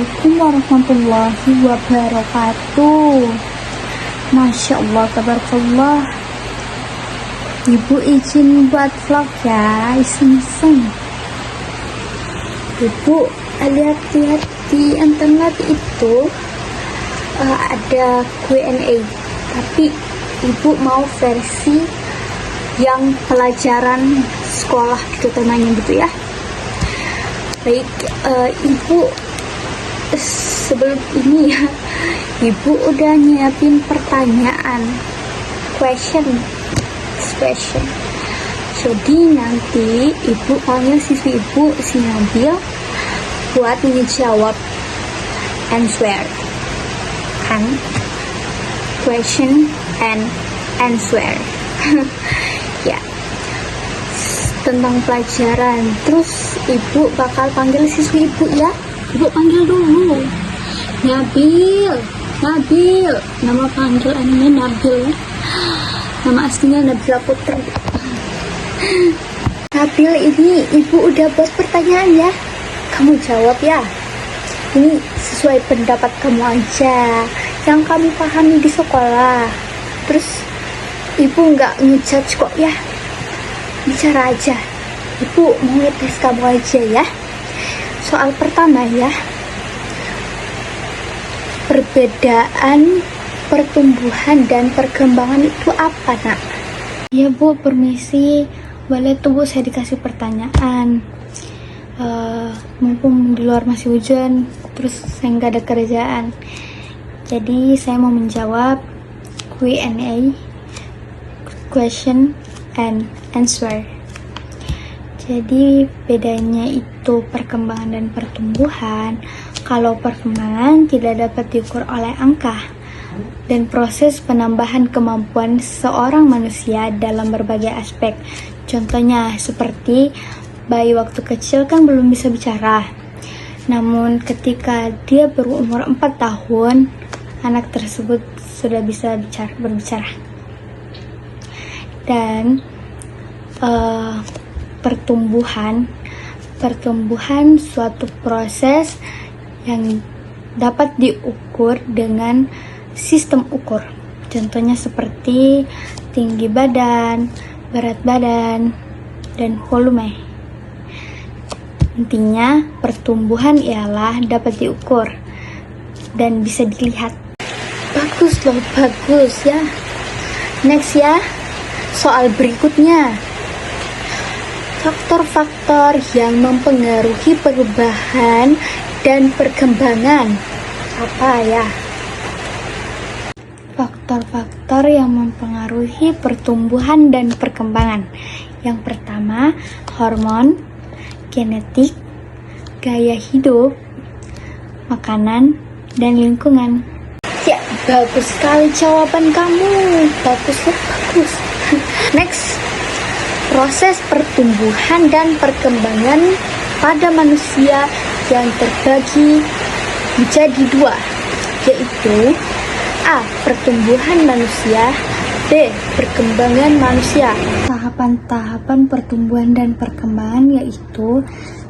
Assalamualaikum warahmatullahi wabarakatuh. Masya Allah, tabarakallah. Ibu izin buat vlog ya, iseng-iseng. Ibu lihat-lihat di internet itu ada Q&A, tapi ibu mau versi yang pelajaran sekolah gitu temanya gitu ya. Baik, ibu sebelum ini ya, ibu udah nyiapin pertanyaan, question. Jadi nanti ibu panggil siswi ibu, si Nabil, buat menjawab answer kan, question and answer. Ya, tentang pelajaran. Terus ibu bakal panggil siswi ibu ya. Ibu panggil dulu. Nabil. Nama panggilannya Nabil. Nama aslinya Nabila Putri. Nabil, ini ibu udah buat pertanyaan ya. Kamu jawab ya. Ini sesuai pendapat kamu aja, yang kamu pahami di sekolah. Terus ibu nggak ngejudge kok ya. Bicara aja. Ibu mau ngetes kamu aja ya. Soal pertama ya. Perbedaan pertumbuhan dan perkembangan itu apa, nak? Ya Bu, permisi. Boleh tunggu saya dikasih pertanyaan. Mumpung di luar masih hujan, terus saya nggak ada kerjaan. Jadi saya mau menjawab Q&A, question and answer. Jadi bedanya itu perkembangan dan pertumbuhan. Kalau perkembangan tidak dapat diukur oleh angka, dan proses penambahan kemampuan seorang manusia dalam berbagai aspek. Contohnya seperti bayi waktu kecil kan belum bisa bicara. Namun ketika dia berumur 4 tahun, anak tersebut sudah bisa berbicara. Dan pertumbuhan suatu proses yang dapat diukur dengan sistem ukur. Contohnya seperti tinggi badan, berat badan, dan volume. Intinya, pertumbuhan ialah dapat diukur dan bisa dilihat. Bagus loh, bagus ya. Next ya, soal berikutnya. Faktor-faktor yang mempengaruhi perubahan dan perkembangan. Apa ya? Faktor-faktor yang mempengaruhi pertumbuhan dan perkembangan. Yang pertama, hormon, genetik, gaya hidup, makanan, dan lingkungan. Ya, bagus sekali jawaban kamu. Bagus. Next, proses pertumbuhan dan perkembangan pada manusia yang terbagi menjadi 2, yaitu A. Pertumbuhan manusia, B. Perkembangan manusia. Tahapan-tahapan pertumbuhan dan perkembangan yaitu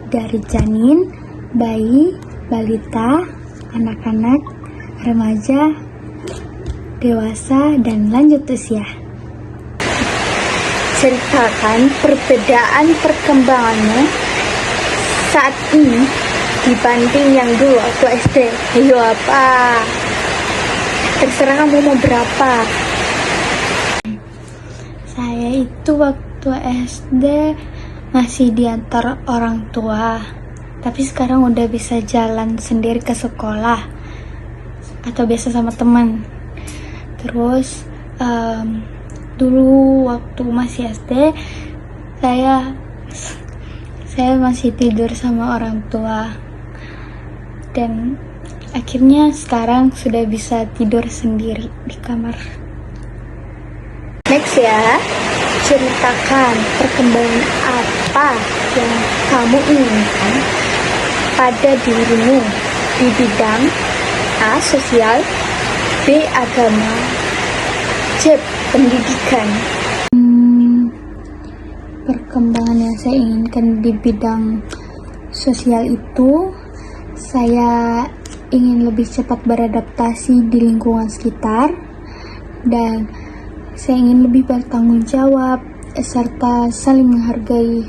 dari janin, bayi, balita, anak-anak, remaja, dewasa, dan lanjut usia. Ceritakan perbedaan perkembangannya saat ini dibanding yang dulu waktu SD. Ayo apa? Terserah kamu mau berapa. Saya itu waktu SD masih diantar orang tua, tapi sekarang udah bisa jalan sendiri ke sekolah atau biasa sama teman. Terus dulu waktu masih SD saya masih tidur sama orang tua, dan akhirnya sekarang sudah bisa tidur sendiri di kamar. Next ya, ceritakan perkembangan apa yang kamu inginkan pada dirimu di bidang A. Sosial, B. Agama, C. Pendidikan. Perkembangan yang saya inginkan di bidang sosial itu, saya ingin lebih cepat beradaptasi di lingkungan sekitar, dan saya ingin lebih bertanggung jawab serta saling menghargai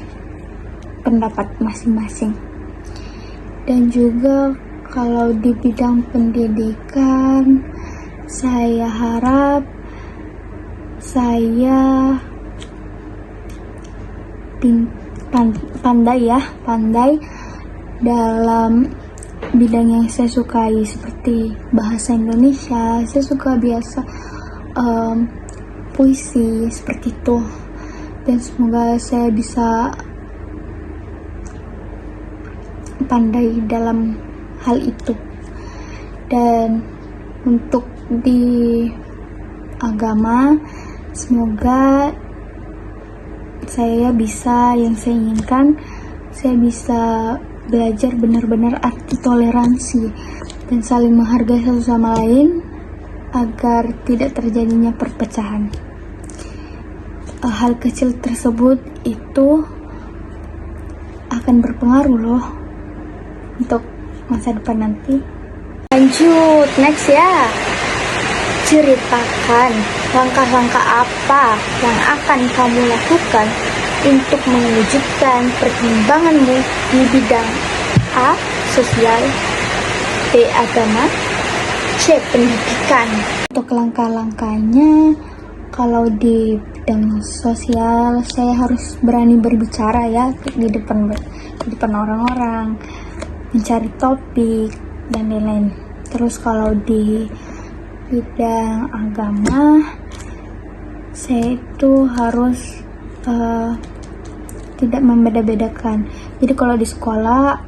pendapat masing-masing. Dan juga kalau di bidang pendidikan, saya harap saya pandai dalam bidang yang saya sukai, seperti bahasa Indonesia. Saya suka biasa puisi seperti itu, dan semoga saya bisa pandai dalam hal itu. Dan untuk di agama, semoga saya bisa, yang saya inginkan, saya bisa belajar benar-benar arti toleransi dan saling menghargai satu sama lain agar tidak terjadinya perpecahan. Hal kecil tersebut itu akan berpengaruh loh untuk masa depan nanti. Lanjut, next ya. Ceritakan langkah-langkah apa yang akan kamu lakukan untuk mewujudkan perkembanganmu di bidang A. Sosial, B. Agama, C. Pendidikan. Untuk langkah-langkahnya, kalau di bidang sosial, saya harus berani berbicara ya di depan orang-orang, mencari topik dan lain-lain. Terus kalau di bidang agama, saya itu harus tidak membeda-bedakan. Jadi kalau di sekolah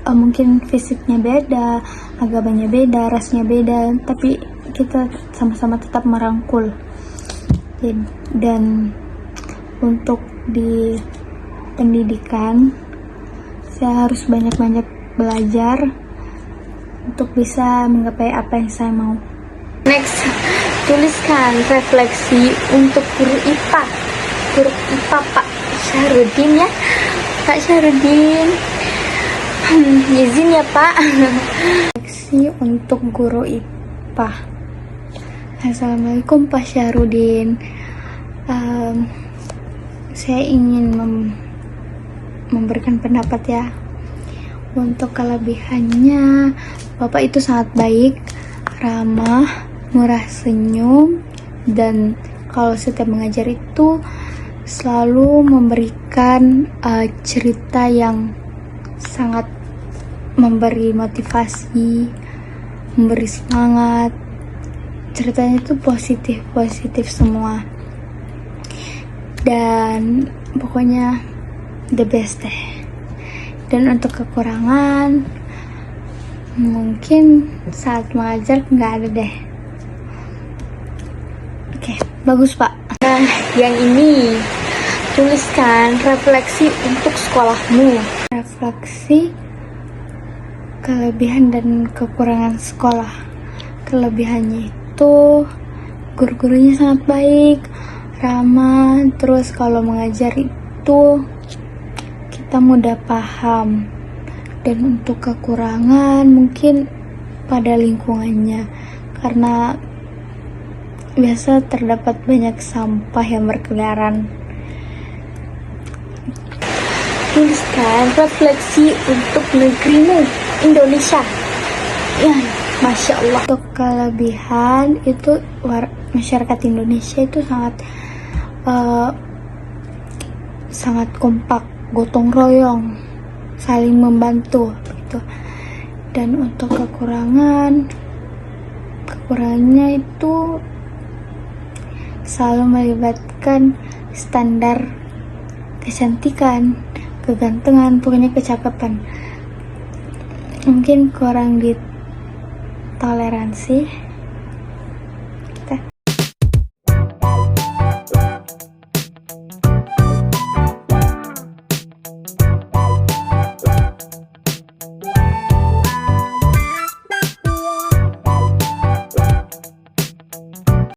mungkin fisiknya beda, agamanya beda, rasnya beda, tapi kita sama-sama tetap merangkul. Dan untuk di pendidikan, saya harus banyak-banyak belajar untuk bisa menggapai apa yang saya mau. Next, tuliskan refleksi untuk guru IPA. Guru IPA Pak Syarudin ya. Pak Syarudin, izin ya Pak. Refleksi untuk guru IPA. Assalamualaikum Pak Syarudin. Saya ingin memberikan pendapat ya. Untuk kelebihannya, Bapak itu sangat baik, ramah, murah senyum, dan kalau setiap mengajar itu selalu memberikan cerita yang sangat memberi motivasi, memberi semangat. Ceritanya itu positif semua, dan pokoknya the best deh. Dan untuk kekurangan, mungkin saat mengajar nggak ada deh. Oke, bagus Pak. Nah, yang ini, tuliskan refleksi untuk sekolahmu. Refleksi kelebihan dan kekurangan sekolah. Kelebihannya itu guru-gurunya sangat baik, ramah, terus kalau mengajar itu kita mudah paham. Dan untuk kekurangan mungkin pada lingkungannya, karena biasa terdapat banyak sampah yang berkeliaran. Tuliskan refleksi untuk negerimu, Indonesia. Ya, Masya Allah. Untuk kelebihan itu, masyarakat Indonesia itu sangat kompak, gotong royong, saling membantu gitu. Dan untuk kekurangannya itu selalu melibatkan standar kecantikan, kegantengan, pokoknya kecakapan. Mungkin kurang ditoleransi